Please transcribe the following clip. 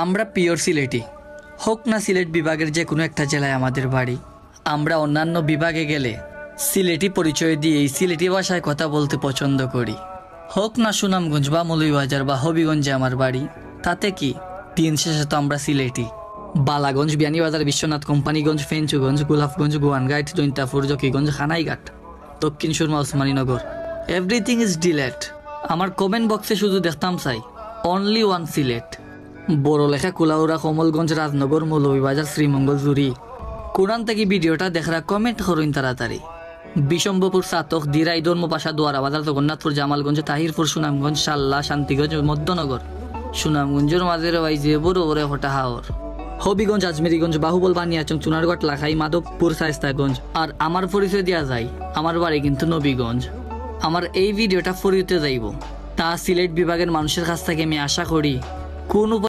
আমরা পিওর সিলেটি, হোক না সিলেট বিভাগের যে কোনো একটা জেলায় আমাদের বাড়ি। আমরা অন্যান্য বিভাগে গেলে সিলেটি পরিচয় দিয়েই সিলেটি ভাষায় কথা বলতে পছন্দ করি। হোক না সুনামগঞ্জ বা মৌলভীবাজার বা হবিগঞ্জে আমার বাড়ি, তাতে কি, দিন শেষে তো আমরা Sylheti. Balaganj, Beanibazar, Biswanath, Companiganj, Fenchuganj, Golapganj, Goainghat, Jaintapur, Zakiganj, Kanaighat, Dakshin Surma, Osmaninagar, everything is delete. আমার কমেন্ট বক্সে শুধু দেখতাম চাই অনলি ওয়ান সিলেট। বড়লেখা, কুলাউড়া, কমলগঞ্জ, রাজনগর, মৌলভীবাজার, শ্রীমঙ্গল, জুরি। কোরআন থেকে ভিডিওটা দেখরা কমেন্ট করুন তাড়াতাড়ি। বিশম্বপুর, সাতক, দিরাই, ধর্মপাশা, দোয়ারাবাজার, জগন্নাথপুর, জামালগঞ্জ, তাহিরপুর, সুনামগঞ্জ, শাল্লা, শান্তিগঞ্জ, মধ্যনগর, সুনামগঞ্জের মাঝের বাইজে বড় বড় হটা হাওর, হবিগঞ্জ, আজমেরিগঞ্জ, বাহুবল, বানিয়াচং, চুনারগড়, লাখাই, মাধবপুর, শায়েস্তাগঞ্জ। আর আমার পরিচয় দেওয়া যায়, আমার বাড়ি কিন্তু নবীগঞ্জ। আমার এই ভিডিওটা ফরিতে যাইব, তা সিলেট বিভাগের মানুষের কাছ থেকে আমি আশা করি কোন